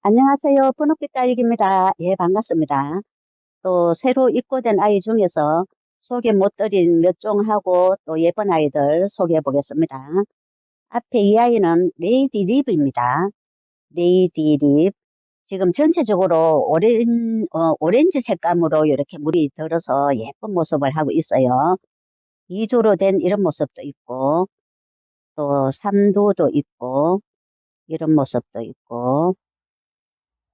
안녕하세요. 분홍빛 딸기입니다. 예, 반갑습니다. 또 새로 입고된 아이 중에서 소개 못 드린 몇 종하고 또 예쁜 아이들 소개해 보겠습니다. 앞에 이 아이는 레이디 립입니다. 레이디 립. 지금 전체적으로 오렌지 색감으로 이렇게 물이 들어서 예쁜 모습을 하고 있어요. 2두로 된 이런 모습도 있고, 또 3두도 있고, 이런 모습도 있고,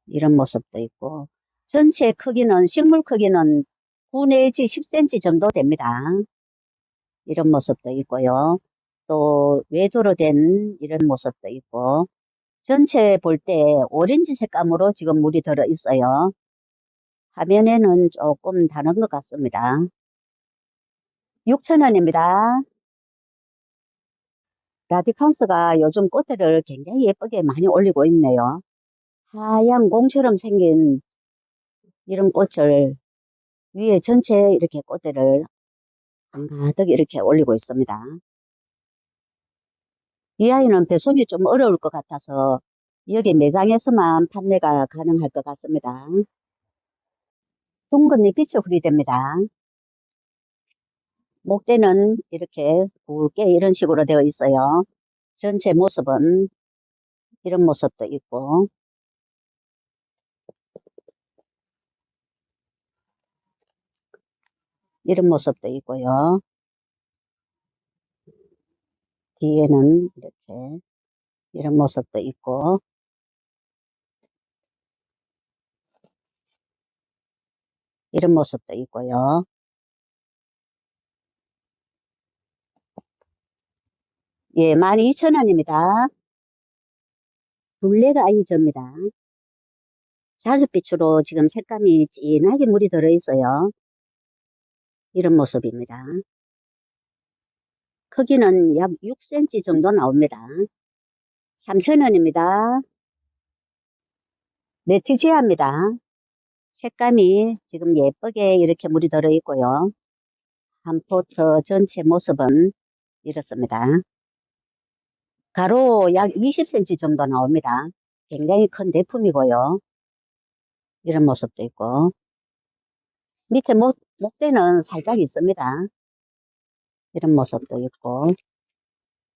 이런 모습도 있고, 전체 크기는, 식물 크기는 9 내지 10cm 정도 됩니다. 이런 모습도 있고요. 또 외도로 된 이런 모습도 있고, 전체 볼 때 오렌지 색감으로 지금 물이 들어 있어요. 화면에는 조금 다른 것 같습니다. 6,000원입니다. 라디캉스가 요즘 꽃들을 굉장히 예쁘게 많이 올리고 있네요. 하얀 공처럼 생긴 이런 꽃을 위에 전체 이렇게 꽃들을 한가득 이렇게 올리고 있습니다. 이 아이는 배송이 좀 어려울 것 같아서 여기 매장에서만 판매가 가능할 것 같습니다. 둥근 잎빛이 후리됩니다. 목대는 이렇게 굵게 이런 식으로 되어 있어요. 전체 모습은 이런 모습도 있고, 이런 모습도 있고요. 뒤에는 이렇게 이런 모습도 있고, 이런 모습도 있고요. 예, 12,000원입니다. 블랙 아이즈입니다. 자줏빛으로 지금 색감이 진하게 물이 들어있어요. 이런 모습입니다. 크기는 약 6cm 정도 나옵니다. 3,000원입니다. 레티지아입니다. 색감이 지금 예쁘게 이렇게 물이 들어있고요. 한 포트 전체 모습은 이렇습니다. 가로 약 20cm 정도 나옵니다. 굉장히 큰 대품이고요. 이런 모습도 있고, 밑에 목대는 살짝 있습니다. 이런 모습도 있고,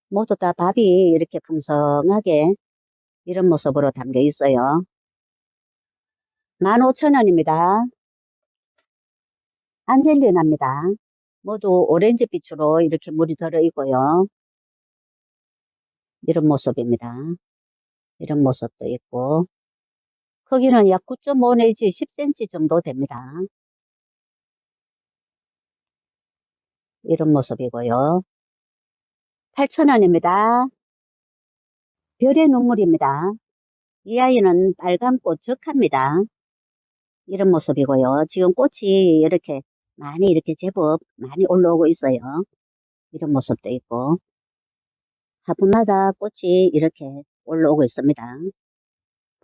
모두 다 밥이 이렇게 풍성하게 이런 모습으로 담겨 있어요. 15,000원입니다. 안젤리나입니다. 모두 오렌지빛으로 이렇게 물이 들어 있고요. 이런 모습입니다. 이런 모습도 있고, 크기는 약 9.5 내지 10cm 정도 됩니다. 이런 모습이고요. 8,000원입니다. 별의 눈물입니다. 이 아이는 빨간꽃 적합니다. 이런 모습이고요. 지금 꽃이 이렇게 많이 이렇게 제법 많이 올라오고 있어요. 이런 모습도 있고, 화분마다 꽃이 이렇게 올라오고 있습니다.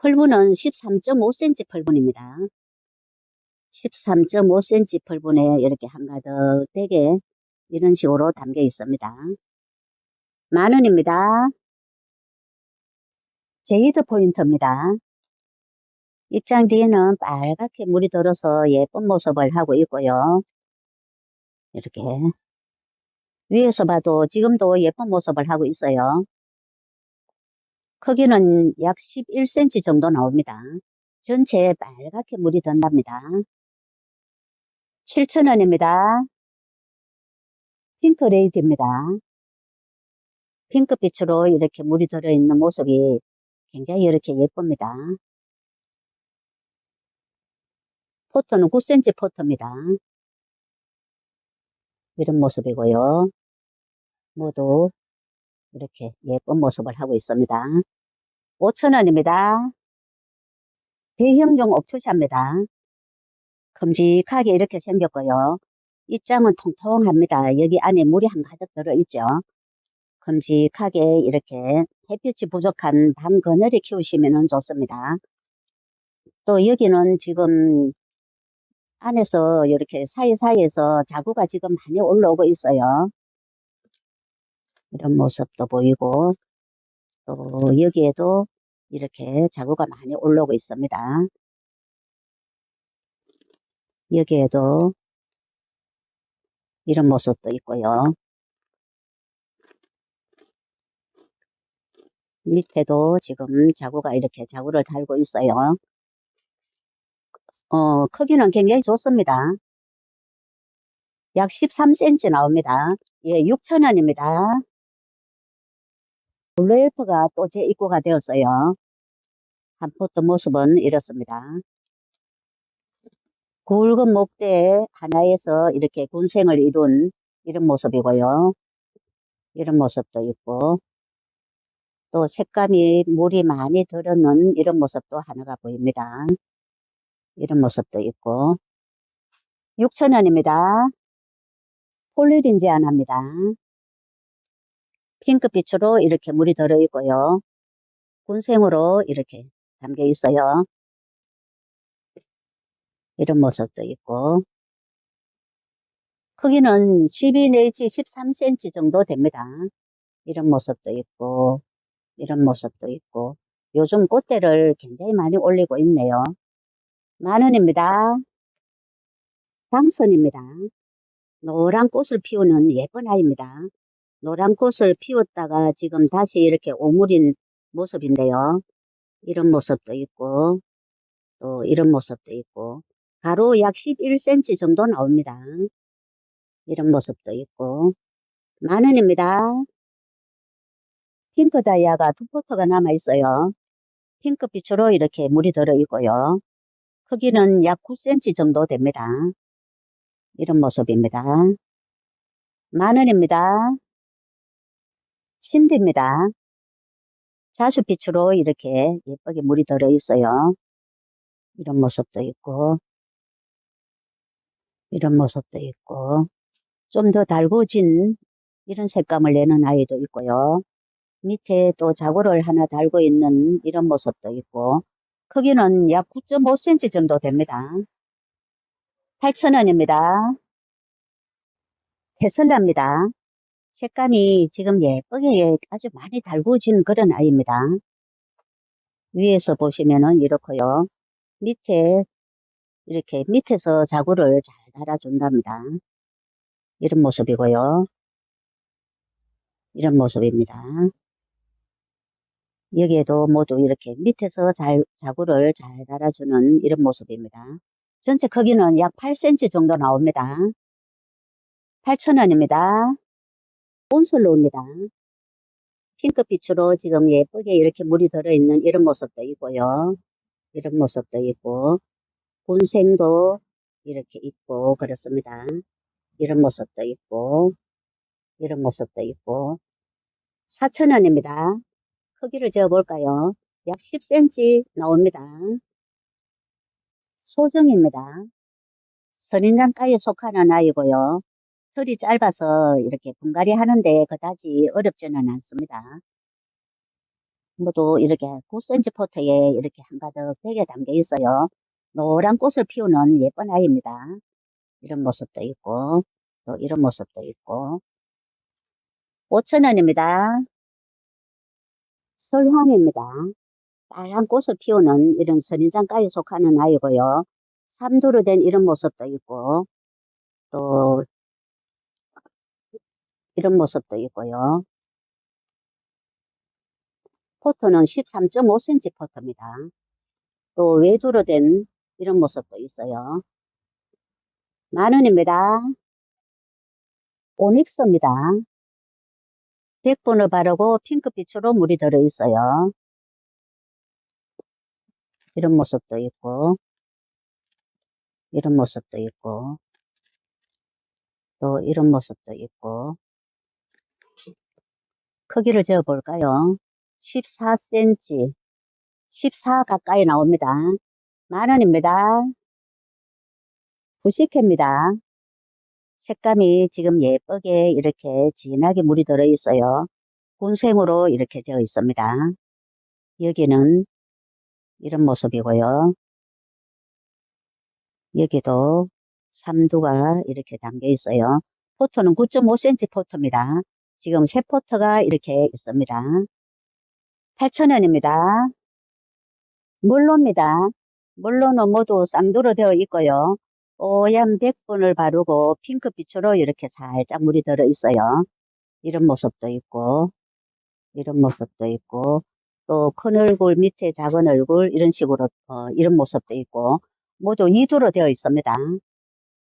펄분은 13.5cm 펄분입니다. 13.5cm 펄분에 이렇게 한가득 되게 이런 식으로 담겨 있습니다. 10,000원입니다. 제이드 포인트입니다. 입장 뒤에는 빨갛게 물이 들어서 예쁜 모습을 하고 있고요. 이렇게 위에서 봐도 지금도 예쁜 모습을 하고 있어요. 크기는 약 11cm 정도 나옵니다. 전체에 빨갛게 물이 든답니다. 7,000원입니다. 핑크레이드입니다. 핑크빛으로 이렇게 물이 들어있는 모습이 굉장히 이렇게 예쁩니다. 포트는 9cm 포트입니다. 이런 모습이고요. 모두 이렇게 예쁜 모습을 하고 있습니다. 5,000원입니다. 대형종 옵투샤입니다. 큼직하게 이렇게 생겼고요. 입장은 통통합니다. 여기 안에 물이 한가득 들어있죠. 큼직하게 이렇게 햇빛이 부족한 밤 그늘에 키우시면 좋습니다. 또 여기는 지금 안에서 이렇게 사이사이에서 자구가 지금 많이 올라오고 있어요. 이런 모습도 보이고, 또 여기에도 이렇게 자구가 많이 올라오고 있습니다. 여기에도 이런 모습도 있고요. 밑에도 지금 자구가 이렇게 자구를 달고 있어요. 크기는 굉장히 좋습니다. 약 13cm 나옵니다. 예, 6,000원입니다. 블루엘프가 또 재입고가 되었어요. 한 포트 모습은 이렇습니다. 굵은 목대 하나에서 이렇게 군생을 이룬 이런 모습이고요. 이런 모습도 있고, 또 색감이 물이 많이 들어있는 이런 모습도 하나가 보입니다. 이런 모습도 있고, 6,000원입니다. 폴리린 제한합니다. 핑크빛으로 이렇게 물이 들어있고요. 군생으로 이렇게 담겨 있어요. 이런 모습도 있고, 크기는 12 내지 13cm 정도 됩니다. 이런 모습도 있고, 이런 모습도 있고, 요즘 꽃대를 굉장히 많이 올리고 있네요. 10,000원입니다. 당선입니다. 노란 꽃을 피우는 예쁜 아이입니다. 노란 꽃을 피웠다가 지금 다시 이렇게 오므린 모습인데요. 이런 모습도 있고, 또 이런 모습도 있고, 가로 약 11cm 정도 나옵니다. 이런 모습도 있고, 10,000원입니다. 핑크 다이아가 두 포트가 남아 있어요. 핑크빛으로 이렇게 물이 들어 있고요. 크기는 약 9cm 정도 됩니다. 이런 모습입니다. 10,000원입니다. 신비입니다. 자주빛으로 이렇게 예쁘게 물이 들어 있어요. 이런 모습도 있고, 이런 모습도 있고, 좀 더 달구어진 이런 색감을 내는 아이도 있고요. 밑에 또 자구를 하나 달고 있는 이런 모습도 있고, 크기는 약 9.5cm 정도 됩니다. 8,000원입니다. 테슬라입니다. 색감이 지금 예쁘게 아주 많이 달구어진 그런 아이입니다. 위에서 보시면은 이렇고요. 밑에 이렇게 밑에서 자구를 잘 달아준답니다. 이런 모습이고요. 이런 모습입니다. 여기에도 모두 이렇게 밑에서 자구를 잘 달아주는 이런 모습입니다. 전체 크기는 약 8cm 정도 나옵니다. 8,000원입니다. 온슬로우입니다. 핑크빛으로 지금 예쁘게 이렇게 물이 들어있는 이런 모습도 있고요. 이런 모습도 있고, 군생도 이렇게 있고, 그렇습니다. 이런 모습도 있고, 이런 모습도 있고, 4,000원입니다. 크기를 재어볼까요? 약 10cm 나옵니다. 소정입니다. 선인장가에 속하는 아이고요. 털이 짧아서 이렇게 분갈이 하는데 그다지 어렵지는 않습니다. 모두 이렇게 9cm 포트에 이렇게 한가득 되게 담겨 있어요. 노란 꽃을 피우는 예쁜 아이입니다. 이런 모습도 있고, 또 이런 모습도 있고. 5,000원입니다. 설황입니다. 빨간 꽃을 피우는 이런 선인장가에 속하는 아이고요. 삼두로 된 이런 모습도 있고, 또 이런 모습도 있고요. 포트는 13.5cm 포트입니다. 또 외두로 된 이런 모습도 있어요. 10,000원입니다. 오닉스입니다. 100번을 바르고 핑크빛으로 물이 들어있어요. 이런 모습도 있고, 이런 모습도 있고, 또 이런 모습도 있고, 크기를 재어볼까요? 14cm, 14 가까이 나옵니다. 10,000원입니다. 부시캐입니다. 색감이 지금 예쁘게 이렇게 진하게 물이 들어있어요. 군생으로 이렇게 되어 있습니다. 여기는 이런 모습이고요. 여기도 삼두가 이렇게 담겨 있어요. 포트는 9.5cm 포트입니다. 지금 세 포트가 이렇게 있습니다. 8,000원입니다. 물로입니다. 물로는 모두 쌍두로 되어 있고요. 뽀얀 백분을 바르고 핑크빛으로 이렇게 살짝 물이 들어 있어요. 이런 모습도 있고, 이런 모습도 있고, 또 큰 얼굴 밑에 작은 얼굴 이런 식으로 이런 모습도 있고, 모두 2두로 되어 있습니다.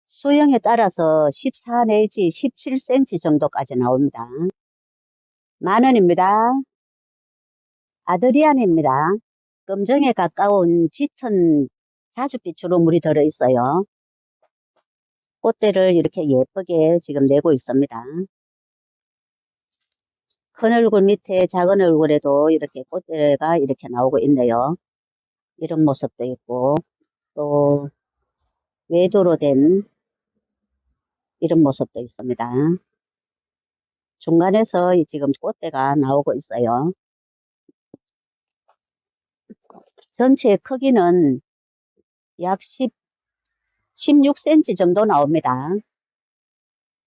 수영에 따라서 14 내지 17cm 정도까지 나옵니다. 10,000원입니다. 아드리안입니다. 검정에 가까운 짙은 자줏빛으로 물이 들어 있어요. 꽃대를 이렇게 예쁘게 지금 내고 있습니다. 큰 얼굴 밑에 작은 얼굴에도 이렇게 꽃대가 이렇게 나오고 있네요. 이런 모습도 있고, 또 외도로 된 이런 모습도 있습니다. 중간에서 지금 꽃대가 나오고 있어요. 전체 크기는 약 16cm 정도 나옵니다.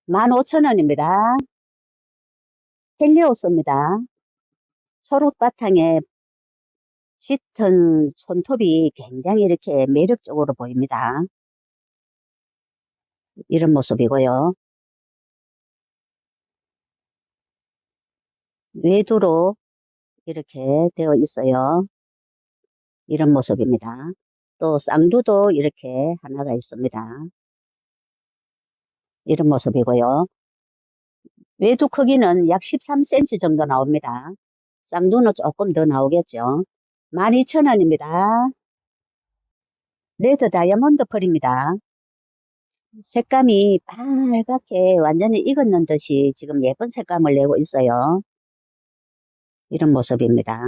15,000원입니다. 헬리오스입니다. 초록 바탕에 짙은 손톱이 굉장히 이렇게 매력적으로 보입니다. 이런 모습이고요. 외두로 이렇게 되어 있어요. 이런 모습입니다. 또 쌍두도 이렇게 하나가 있습니다. 이런 모습이고요. 외두 크기는 약 13cm 정도 나옵니다. 쌍두는 조금 더 나오겠죠. 12,000원입니다. 레드 다이아몬드 펄입니다. 색감이 빨갛게 완전히 익었는 듯이 지금 예쁜 색감을 내고 있어요. 이런 모습입니다.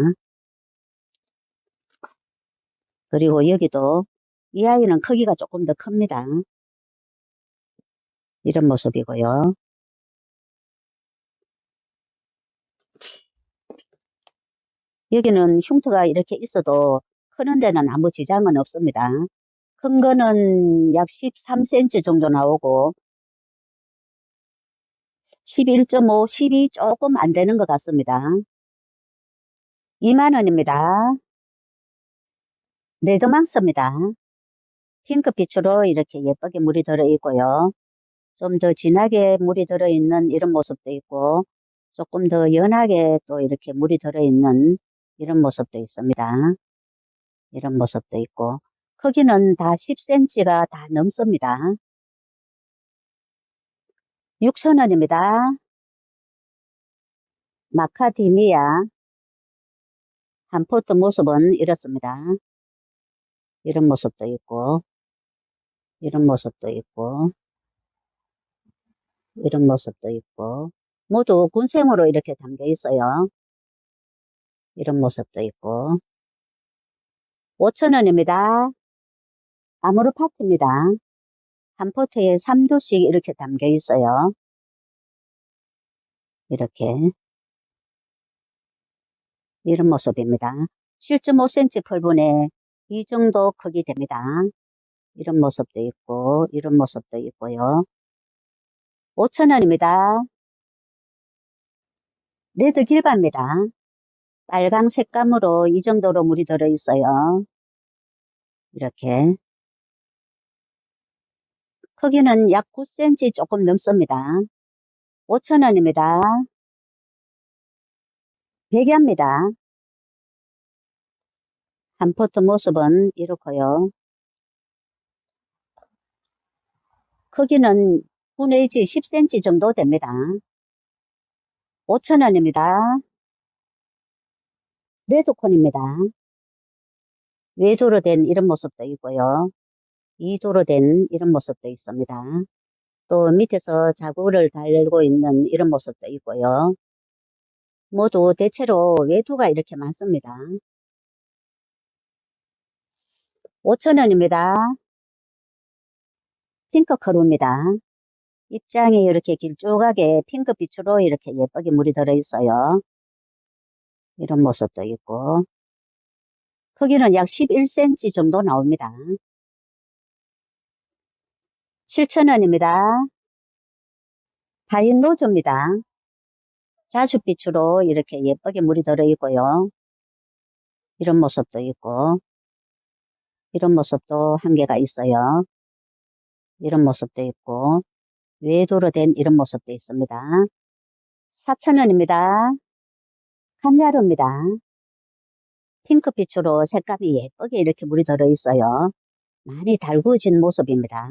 그리고 여기도 이 아이는 크기가 조금 더 큽니다. 이런 모습이고요. 여기는 흉터가 이렇게 있어도 크는 데는 아무 지장은 없습니다. 큰 거는 약 13cm 정도 나오고 11.5, 12 조금 안 되는 것 같습니다. 20,000원입니다. 레드망스입니다. 핑크빛으로 이렇게 예쁘게 물이 들어있고요. 좀 더 진하게 물이 들어있는 이런 모습도 있고 조금 더 연하게 또 이렇게 물이 들어있는 이런 모습도 있습니다. 이런 모습도 있고 크기는 다 10cm가 다 넘습니다. 6,000원입니다. 마카디미아 한 포트 모습은 이렇습니다. 이런 모습도 있고 이런 모습도 있고 이런 모습도 있고 모두 군생으로 이렇게 담겨 있어요. 이런 모습도 있고 5,000원입니다. 아모르파트입니다. 한 포트에 3두씩 이렇게 담겨 있어요. 이렇게 이런 모습입니다. 7.5cm 펄분에 이 정도 크기 됩니다. 이런 모습도 있고 이런 모습도 있고요. 5,000원입니다. 레드 길바입니다. 빨강 색감으로 이 정도로 물이 들어 있어요. 이렇게 크기는 약 9cm 조금 넘습니다. 5,000원입니다. 백야입니다. 한 포트 모습은 이렇고요. 크기는 9 내지 10cm 정도 됩니다. 5,000원입니다. 레드콘입니다. 외도로 된 이런 모습도 있고요. 2도로 된 이런 모습도 있습니다. 또 밑에서 자구를 달고 있는 이런 모습도 있고요. 모두 대체로 외두가 이렇게 많습니다. 5,000원입니다. 핑크커루입니다. 입장이 이렇게 길쭉하게 핑크빛으로 이렇게 예쁘게 물이 들어있어요. 이런 모습도 있고 크기는 약 11cm 정도 나옵니다. 7,000원입니다. 파인로즈입니다. 자줏빛으로 이렇게 예쁘게 물이 들어있고요. 이런 모습도 있고 이런 모습도 한 개가 있어요. 이런 모습도 있고 외도로 된 이런 모습도 있습니다. 4,000원입니다. 한자루입니다. 핑크빛으로 색감이 예쁘게 이렇게 물이 들어있어요. 많이 달구어진 모습입니다.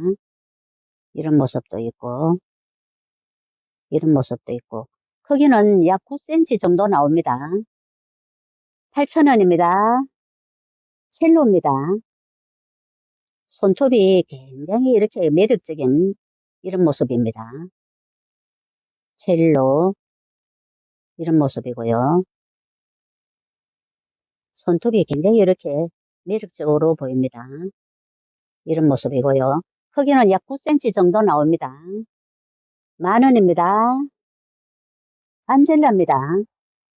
이런 모습도 있고 이런 모습도 있고 크기는 약 9cm 정도 나옵니다. 8,000원입니다. 첼로입니다. 손톱이 굉장히 이렇게 매력적인 이런 모습입니다. 첼로 이런 모습이고요. 손톱이 굉장히 이렇게 매력적으로 보입니다. 이런 모습이고요. 크기는 약 9cm 정도 나옵니다. 10,000원입니다. 안젤라입니다.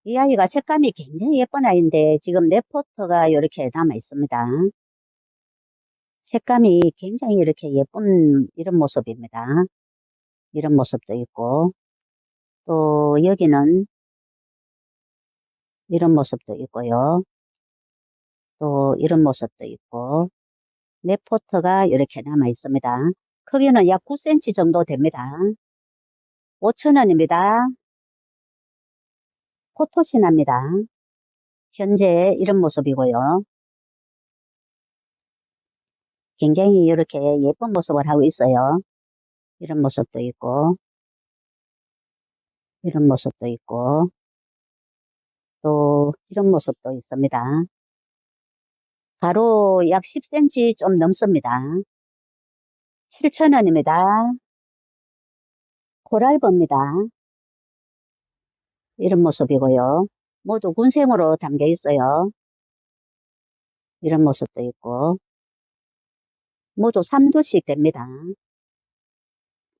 이 아이가 색감이 굉장히 예쁜 아이인데 지금 레포터가 이렇게 남아 있습니다. 색감이 굉장히 이렇게 예쁜 이런 모습입니다. 이런 모습도 있고 또 여기는 이런 모습도 있고요. 또 이런 모습도 있고 레포터가 이렇게 남아 있습니다. 크기는 약 9cm 정도 됩니다. 5,000원입니다. 포토신합니다. 현재 이런 모습이고요. 굉장히 이렇게 예쁜 모습을 하고 있어요. 이런 모습도 있고 이런 모습도 있고 또 이런 모습도 있습니다. 가로 약 10cm 좀 넘습니다. 7,000원입니다. 코랄버입니다. 이런 모습이고요. 모두 군생으로 담겨 있어요. 이런 모습도 있고 모두 3도씩 됩니다.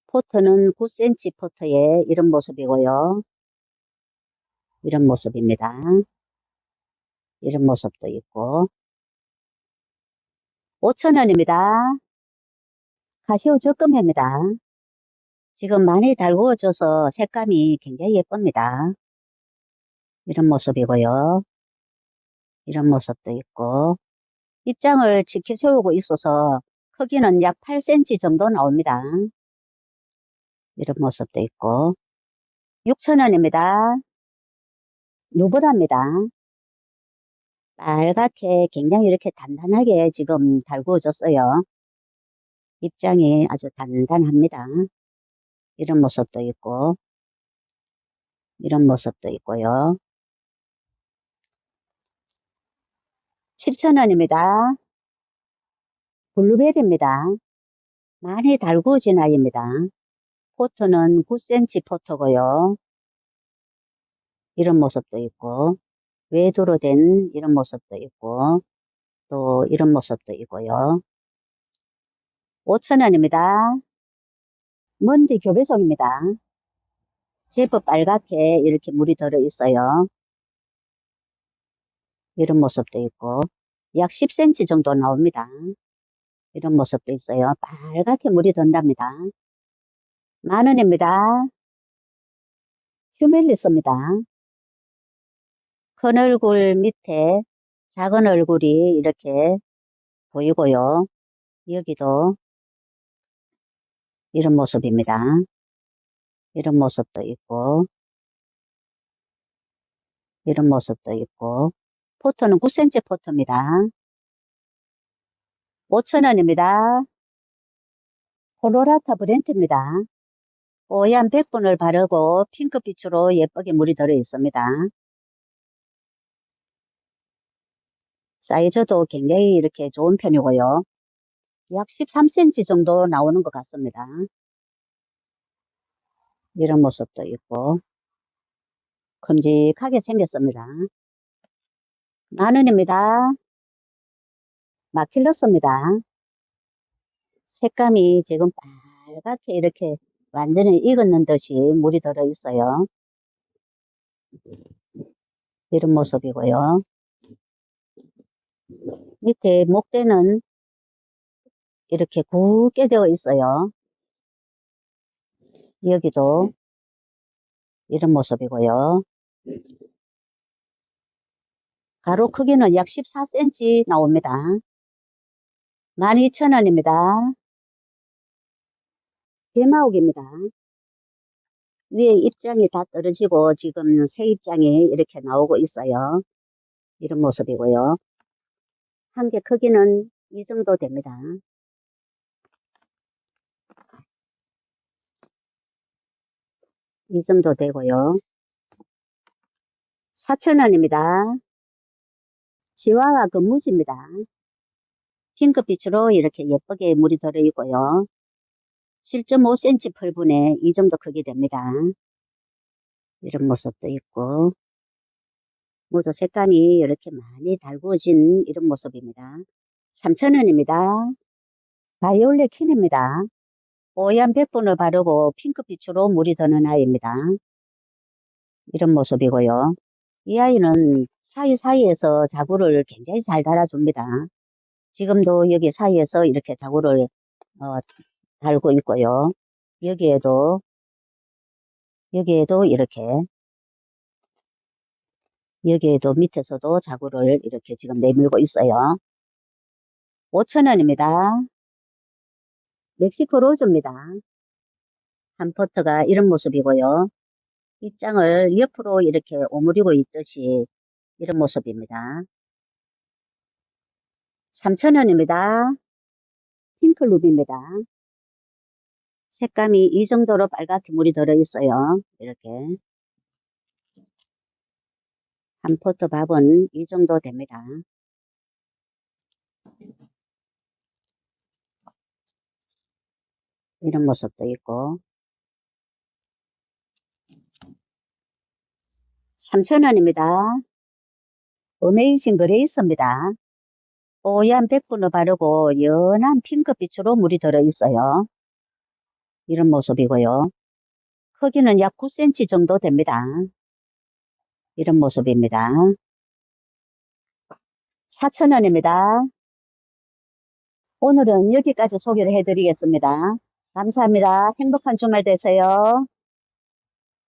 포트는 9cm 포트에 이런 모습이고요. 이런 모습입니다. 이런 모습도 있고 5,000원입니다. 카시오 적금입니다. 지금 많이 달구어져서 색감이 굉장히 예쁩니다. 이런 모습이고요. 이런 모습도 있고 입장을 지켜세우고 있어서 크기는 약 8cm 정도 나옵니다. 이런 모습도 있고 6,000원입니다. 누브라입니다. 빨갛게 굉장히 이렇게 단단하게 지금 달구어졌어요. 입장이 아주 단단합니다. 이런 모습도 있고 이런 모습도 있고요. 7,000원입니다. 블루베리입니다. 많이 달구어진 아이입니다. 포트는 9cm 포트고요. 이런 모습도 있고 외도로 된 이런 모습도 있고 또 이런 모습도 있고요. 5,000원입니다. 먼지 교배송입니다. 제법 빨갛게 이렇게 물이 들어 있어요. 이런 모습도 있고 약 10cm 정도 나옵니다. 이런 모습도 있어요. 빨갛게 물이 든답니다. 10,000원입니다. 휴멜리스입니다. 큰 얼굴 밑에 작은 얼굴이 이렇게 보이고요. 여기도 이런 모습입니다. 이런 모습도 있고 이런 모습도 있고 포트는 9cm 포트입니다. 5,000원입니다. 콜로라타 브랜트입니다. 뽀얀 백분을 바르고 핑크빛으로 예쁘게 물이 들어 있습니다. 사이즈도 굉장히 이렇게 좋은 편이고요. 약 13cm 정도 나오는 것 같습니다. 이런 모습도 있고 큼직하게 생겼습니다. 10,000원입니다. 마킬러스입니다. 색감이 지금 빨갛게 이렇게 완전히 익었는 듯이 물이 들어 있어요. 이런 모습이고요. 밑에 목대는 이렇게 굵게 되어 있어요. 여기도 이런 모습이고요. 가로 크기는 약 14cm 나옵니다. 12,000원입니다. 개마옥입니다. 위에 입장이 다 떨어지고 지금 새 입장이 이렇게 나오고 있어요. 이런 모습이고요. 한 개 크기는 이 정도 됩니다. 이 정도 되고요. 4,000원입니다. 치와와 근무지입니다. 핑크빛으로 이렇게 예쁘게 물이 들어있고요. 7.5cm 펄분에 이 정도 크기 됩니다. 이런 모습도 있고 모두 색감이 이렇게 많이 달구어진 이런 모습입니다. 3,000원입니다. 바이올렛 킨입니다. 뽀얀 백분을 바르고 핑크빛으로 물이 드는 아이입니다. 이런 모습이고요. 이 아이는 사이사이에서 자구를 굉장히 잘 달아줍니다. 지금도 여기 사이에서 이렇게 자구를 달고 있고요. 여기에도 이렇게 여기에도 밑에서도 자구를 이렇게 지금 내밀고 있어요. 5,000원입니다. 멕시코 로즈입니다. 한 포트가 이런 모습이고요. 입장을 옆으로 이렇게 오므리고 있듯이 이런 모습입니다. 3,000원입니다. 핑크룹입니다. 색감이 이 정도로 빨갛게 물이 들어있어요. 이렇게 한 포트 밥은 이 정도 됩니다. 이런 모습도 있고 3,000원입니다. 어메이징 그레이스입니다. 뽀얀 백분을 바르고 연한 핑크빛으로 물이 들어있어요. 이런 모습이고요. 크기는 약 9cm 정도 됩니다. 이런 모습입니다. 4,000원입니다. 오늘은 여기까지 소개를 해드리겠습니다. 감사합니다. 행복한 주말 되세요.